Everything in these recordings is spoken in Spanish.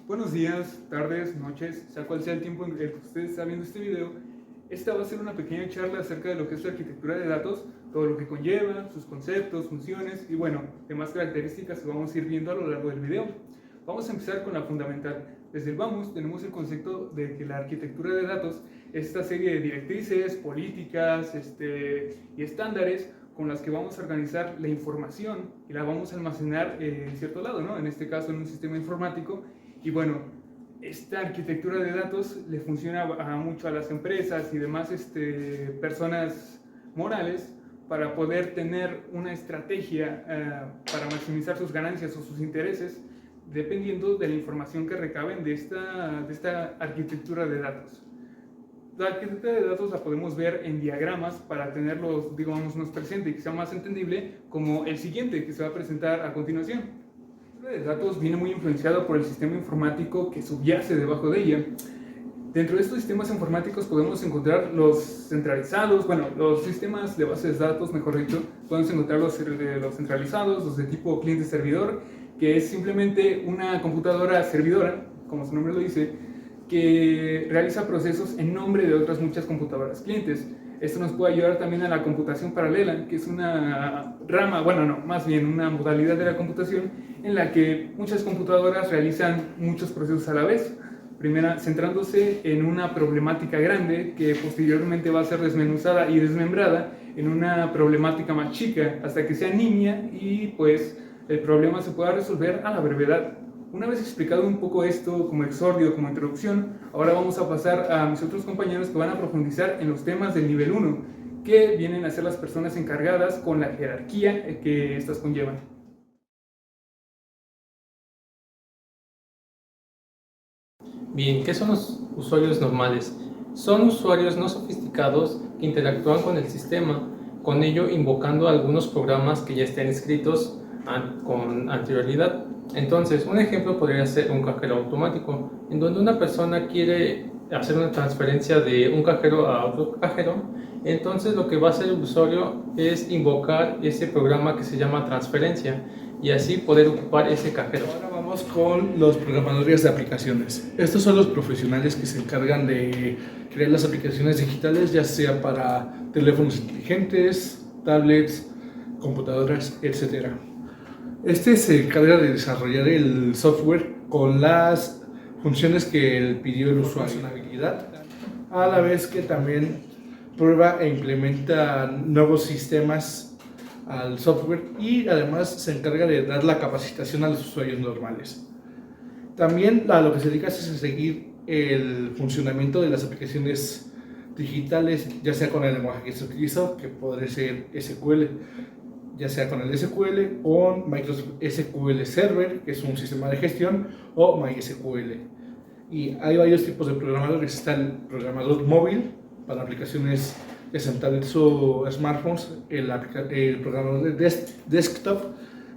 Buenos días, tardes, noches, sea cual sea el tiempo en el que usted está viendo este video. Esta va a ser una pequeña charla acerca de lo que es la arquitectura de datos, todo lo que conlleva, sus conceptos, funciones y bueno, demás características que vamos a ir viendo a lo largo del video. Vamos a empezar con la fundamental. Desde el vamos tenemos el concepto de que la arquitectura de datos es esta serie de directrices, políticas y estándares con las que vamos a organizar la información y la vamos a almacenar en cierto lado, ¿no? En este caso en un sistema informático. Y bueno, esta arquitectura de datos le funciona mucho a las empresas y demás personas morales para poder tener una estrategia para maximizar sus ganancias o sus intereses dependiendo de la información que recaben de esta arquitectura de datos. La arquitectura de datos la podemos ver en diagramas para tenerlos, digamos, más presente y que sea más entendible, como el siguiente que se va a presentar a continuación. La arquitectura de datos viene muy influenciada por el sistema informático que subyace debajo de ella. Dentro de estos sistemas informáticos podemos encontrar los centralizados, bueno, los sistemas de bases de datos, mejor dicho, podemos encontrar los centralizados, los de tipo cliente-servidor, que es simplemente una computadora servidora, como su nombre lo dice, que realiza procesos en nombre de otras muchas computadoras clientes. Esto nos puede ayudar también a la computación paralela, que es una rama, bueno, no, más bien una modalidad de la computación en la que muchas computadoras realizan muchos procesos a la vez. Primera, centrándose en una problemática grande que posteriormente va a ser desmenuzada y desmembrada en una problemática más chica hasta que sea niña y pues el problema se pueda resolver a la brevedad. Una vez explicado un poco esto como exordio, como introducción, ahora vamos a pasar a mis otros compañeros que van a profundizar en los temas del nivel 1, que vienen a ser las personas encargadas con la jerarquía que estas conllevan. Bien, ¿qué son los usuarios normales? Son usuarios no sofisticados que interactúan con el sistema, con ello invocando algunos programas que ya estén escritos con anterioridad. Entonces, un ejemplo podría ser un cajero automático, en donde una persona quiere hacer una transferencia de un cajero a otro cajero. Entonces, lo que va a hacer el usuario es invocar ese programa que se llama transferencia y así poder ocupar ese cajero. Ahora vamos con los programadores de aplicaciones. Estos son los profesionales que se encargan de crear las aplicaciones digitales, ya sea para teléfonos inteligentes, tablets, computadoras, etc. Este se encarga de desarrollar el software con las funciones que pidió el usuario, funcionalidad, a la vez que también prueba e implementa nuevos sistemas al software y además se encarga de dar la capacitación a los usuarios normales. También a lo que se dedica es a seguir el funcionamiento de las aplicaciones digitales, ya sea con el lenguaje que se utiliza, que podría ser SQL, ya sea con el SQL o Microsoft SQL Server, que es un sistema de gestión, o MySQL. Y hay varios tipos de programadores. Está el programador móvil para aplicaciones de tablets o smartphones, el programador de desktop,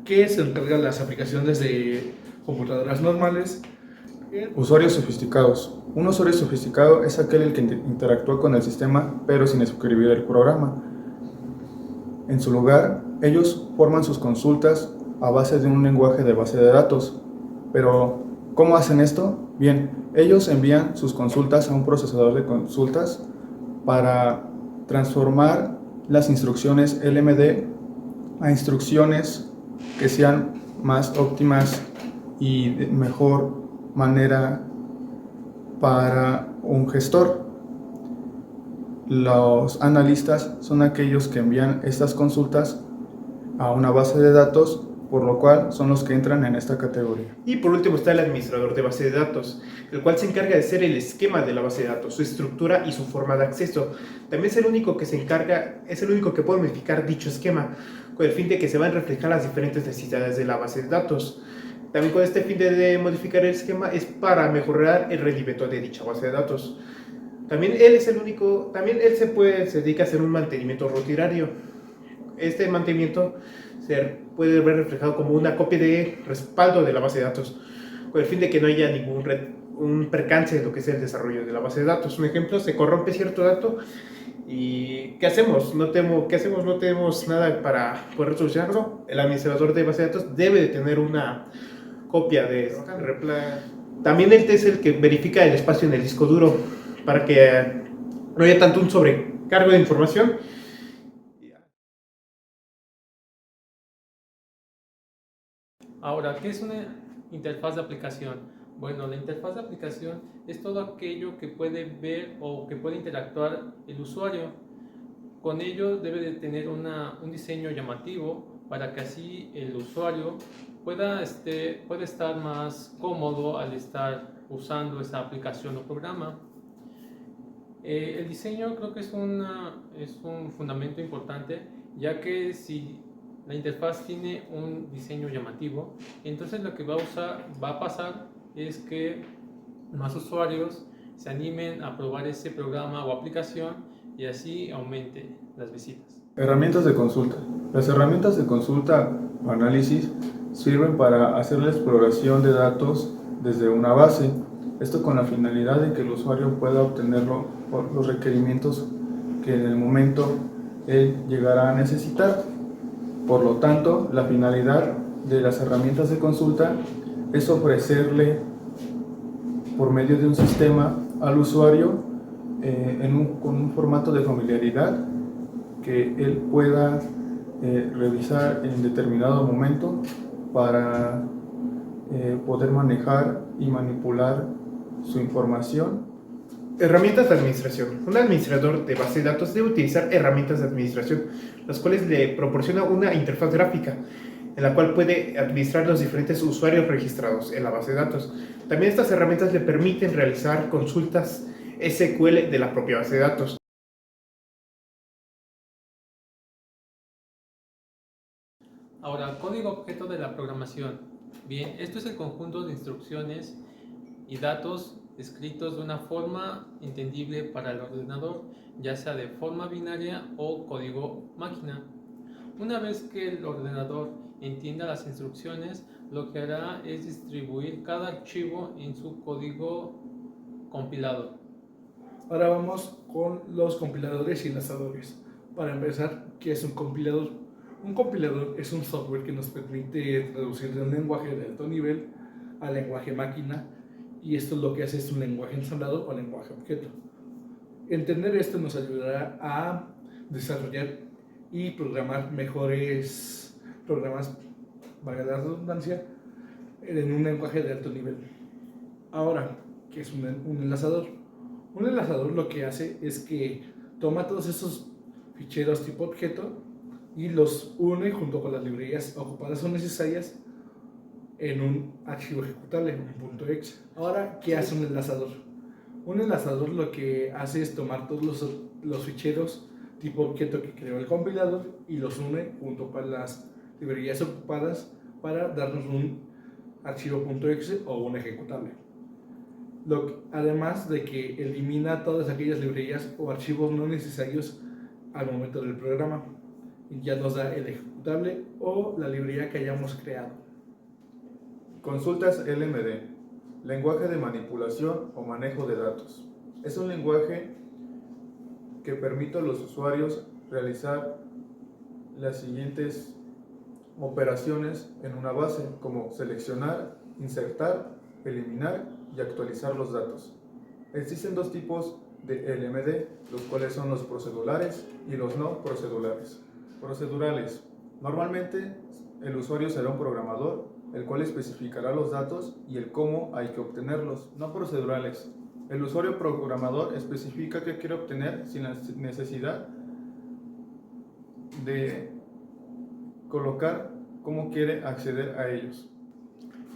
que se encarga de las aplicaciones de computadoras normales. Usuarios sofisticados. Un usuario sofisticado es aquel el que interactúa con el sistema pero sin escribir el programa. En su lugar, ellos forman sus consultas a base de un lenguaje de base de datos. Pero, ¿cómo hacen esto? Bien, ellos envían sus consultas a un procesador de consultas para transformar las instrucciones LMD a instrucciones que sean más óptimas y de mejor manera para un gestor. Los analistas son aquellos que envían estas consultas a una base de datos, por lo cual son los que entran en esta categoría. Y por último está el administrador de base de datos, el cual se encarga de hacer el esquema de la base de datos, su estructura y su forma de acceso. También es el único que puede modificar dicho esquema, con el fin de que se van a reflejar las diferentes necesidades de la base de datos. También con este fin de modificar el esquema es para mejorar el rendimiento de dicha base de datos. También él se dedica a hacer un mantenimiento rutinario. Este mantenimiento se puede ver reflejado como una copia de respaldo de la base de datos, con el fin de que no haya un percance en lo que es el desarrollo de la base de datos. Un ejemplo, se corrompe cierto dato y ¿qué hacemos? No tenemos nada para poder solucionarlo. El administrador de base de datos debe de tener una copia de También este es el que verifica el espacio en el disco duro para que no haya tanto un sobrecargo de información. Ahora, ¿qué es una interfaz de aplicación? Bueno, la interfaz de aplicación es todo aquello que puede ver o que puede interactuar el usuario. Con ello debe de tener un diseño llamativo para que así el usuario pueda estar más cómodo al estar usando esa aplicación o programa. El diseño creo que es un fundamento importante, ya que si la interfaz tiene un diseño llamativo, entonces lo que va a pasar es que más usuarios se animen a probar ese programa o aplicación y así aumente las visitas. Herramientas de consulta. Las herramientas de consulta o análisis sirven para hacer la exploración de datos desde una base. Esto con la finalidad de que el usuario pueda obtenerlo por los requerimientos que en el momento él llegará a necesitar. Por lo tanto, la finalidad de las herramientas de consulta es ofrecerle por medio de un sistema al usuario con un formato de familiaridad que él pueda revisar en determinado momento para poder manejar y manipular su información. Herramientas de administración. Un administrador de base de datos debe utilizar herramientas de administración, las cuales le proporciona una interfaz gráfica en la cual puede administrar los diferentes usuarios registrados en la base de datos. También estas herramientas le permiten realizar consultas SQL de la propia base de datos. Ahora, código objeto de la programación. Bien, esto es el conjunto de instrucciones y datos escritos de una forma entendible para el ordenador, ya sea de forma binaria o código máquina. Una vez que el ordenador entienda las instrucciones, lo que hará es distribuir cada archivo en su código compilador. Ahora vamos con los compiladores y enlazadores. Para empezar, ¿qué es un compilador? Un compilador es un software que nos permite traducir de un lenguaje de alto nivel al lenguaje máquina, y esto lo que hace es un lenguaje ensamblado o lenguaje objeto. Entender esto nos ayudará a desarrollar y programar mejores programas, valga la redundancia, en un lenguaje de alto nivel. Ahora, ¿qué es un enlazador? Un enlazador lo que hace es que toma todos esos ficheros tipo objeto y los une junto con las librerías ocupadas o necesarias en un archivo ejecutable, un .exe. Ahora, ¿qué hace un enlazador? Un enlazador lo que hace es tomar todos los ficheros tipo objeto que creó el compilador y los une junto con las librerías ocupadas para darnos un archivo .exe o un ejecutable. Además de que elimina todas aquellas librerías o archivos no necesarios al momento del programa, y ya nos da el ejecutable o la librería que hayamos creado. Consultas LMD, lenguaje de manipulación o manejo de datos. Es un lenguaje que permite a los usuarios realizar las siguientes operaciones en una base, como seleccionar, insertar, eliminar y actualizar los datos. Existen dos tipos de LMD, los cuales son los procedurales y los no procedurales. Procedurales. Normalmente el usuario será un programador, el cual especificará los datos y el cómo hay que obtenerlos. No procedurales. El usuario programador especifica qué quiere obtener sin la necesidad de colocar cómo quiere acceder a ellos.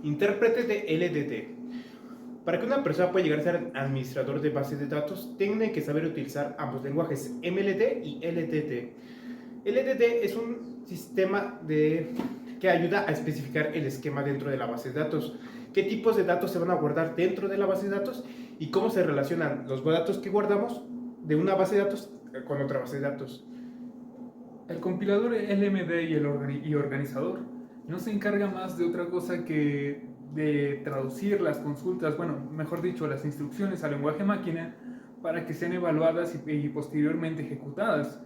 Intérprete de LDD. Para que una persona pueda llegar a ser administrador de bases de datos, tiene que saber utilizar ambos lenguajes, MLD y LDD. LDD es un sistema que ayuda a especificar el esquema dentro de la base de datos. ¿Qué tipos de datos se van a guardar dentro de la base de datos? Y cómo se relacionan los datos que guardamos de una base de datos con otra base de datos. El compilador LMD y organizador no se encarga más de otra cosa que de traducir las consultas, bueno, mejor dicho, las instrucciones al lenguaje máquina para que sean evaluadas y posteriormente ejecutadas.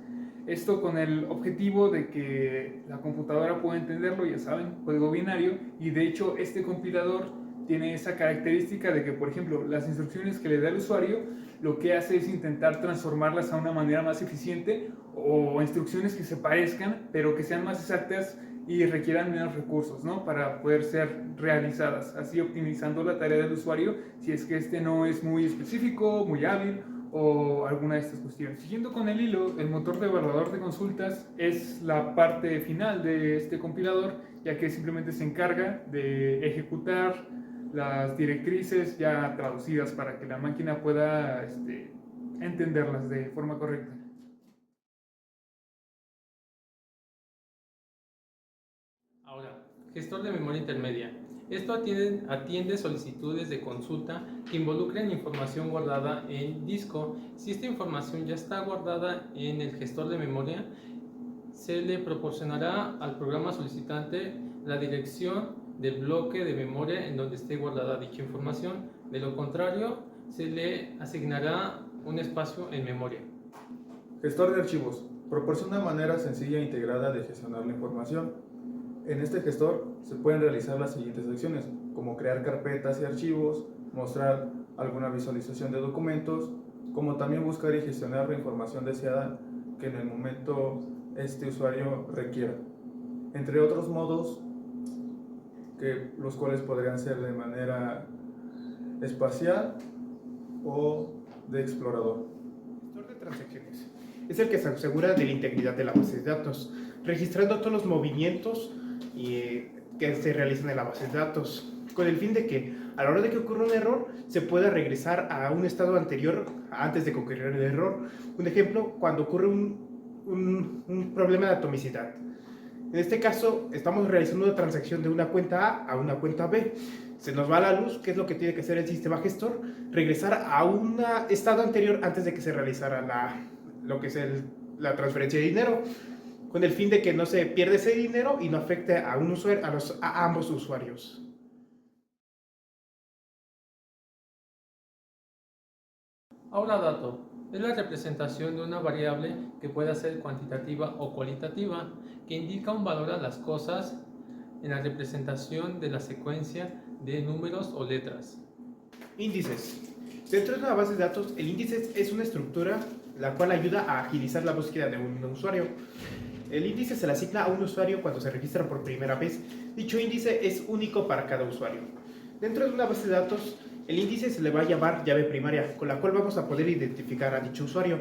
Esto con el objetivo de que la computadora pueda entenderlo, ya saben, código binario, y de hecho este compilador tiene esa característica de que, por ejemplo, las instrucciones que le da el usuario, lo que hace es intentar transformarlas a una manera más eficiente, o instrucciones que se parezcan, pero que sean más exactas y requieran menos recursos, ¿no? Para poder ser realizadas, así optimizando la tarea del usuario si es que este no es muy específico, muy hábil o alguna de estas cuestiones. Siguiendo con el hilo, el motor de evaluador de consultas es la parte final de este compilador, ya que simplemente se encarga de ejecutar las directrices ya traducidas para que la máquina pueda entenderlas de forma correcta. Ahora, gestor de memoria intermedia. Esto atiende solicitudes de consulta que involucren información guardada en disco. Si esta información ya está guardada en el gestor de memoria, se le proporcionará al programa solicitante la dirección del bloque de memoria en donde esté guardada dicha información. De lo contrario, se le asignará un espacio en memoria. Gestor de archivos. Proporciona una manera sencilla e integrada de gestionar la información. En este gestor se pueden realizar las siguientes acciones, como crear carpetas y archivos, mostrar alguna visualización de documentos, como también buscar y gestionar la información deseada que en el momento este usuario requiera. Entre otros modos, los cuales podrían ser de manera espacial o de explorador. Gestor de transacciones es el que se asegura de la integridad de la base de datos, registrando todos los movimientos que se realizan en la base de datos, con el fin de que a la hora de que ocurra un error se pueda regresar a un estado anterior antes de que ocurriera el error. Un ejemplo, cuando ocurre un problema de atomicidad. En este caso, estamos realizando una transacción de una cuenta A una cuenta B. Se nos va la luz, ¿qué es lo que tiene que hacer el sistema gestor? Regresar a un estado anterior antes de que se realizara la transferencia de dinero, con el fin de que no se pierda ese dinero y no afecte a ambos usuarios. Ahora dato es la representación de una variable que pueda ser cuantitativa o cualitativa, que indica un valor a las cosas en la representación de la secuencia de números o letras. Índices. Dentro de una base de datos, el índice es una estructura la cual ayuda a agilizar la búsqueda de un usuario. El índice se le asigna a un usuario cuando se registra por primera vez. Dicho índice es único para cada usuario. Dentro de una base de datos, el índice se le va a llamar llave primaria, con la cual vamos a poder identificar a dicho usuario.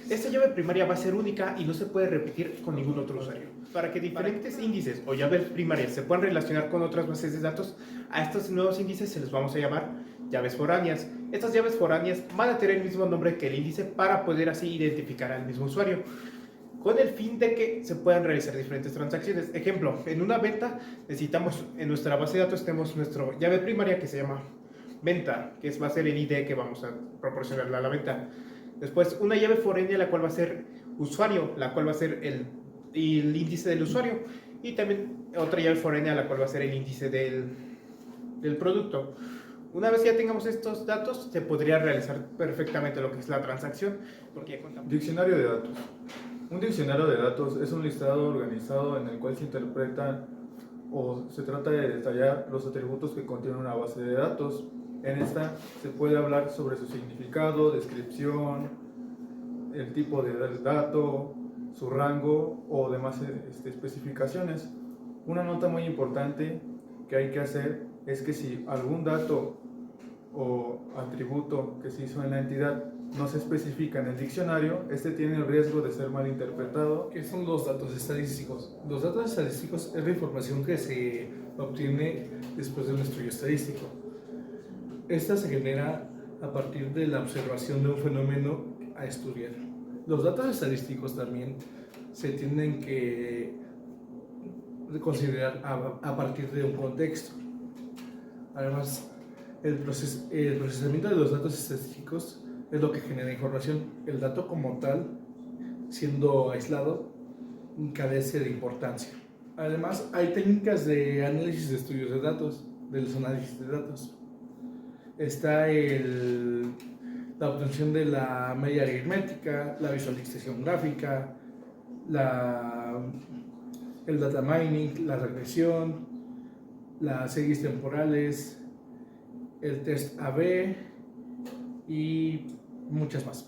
Esta llave primaria va a ser única y no se puede repetir con ningún otro usuario. Para que diferentes índices o llaves primarias se puedan relacionar con otras bases de datos, a estos nuevos índices se les vamos a llamar llaves foráneas. Estas llaves foráneas van a tener el mismo nombre que el índice para poder así identificar al mismo usuario, con el fin de que se puedan realizar diferentes transacciones. Ejemplo, en una venta necesitamos, en nuestra base de datos tenemos nuestra llave primaria que se llama venta, que va a ser el ID que vamos a proporcionarle a la venta. Después una llave foránea, la cual va a ser usuario, la cual va a ser el índice del usuario, y también otra llave foránea, la cual va a ser el índice del producto. Una vez ya tengamos estos datos, se podría realizar perfectamente lo que es la transacción, porque ya contamos. Diccionario de datos. Un diccionario de datos es un listado organizado en el cual se interpretan o se trata de detallar los atributos que contiene una base de datos. En esta se puede hablar sobre su significado, descripción, el tipo del dato, su rango o demás especificaciones. Una nota muy importante que hay que hacer es que si algún dato o atributo que se hizo en la entidad no se especifica en el diccionario, este tiene el riesgo de ser mal interpretado. ¿Qué son los datos estadísticos? Los datos estadísticos es la información que se obtiene después de un estudio estadístico. Esta se genera a partir de la observación de un fenómeno a estudiar. Los datos estadísticos también se tienen que considerar a partir de un contexto. Además, el procesamiento de los datos estadísticos es lo que genera información. El dato como tal, siendo aislado, carece de importancia. Además, hay técnicas de análisis de estudios de datos, de los análisis de datos. Está la obtención de la media aritmética, la visualización gráfica, el data mining, la regresión, las series temporales, el test AB y muchas más.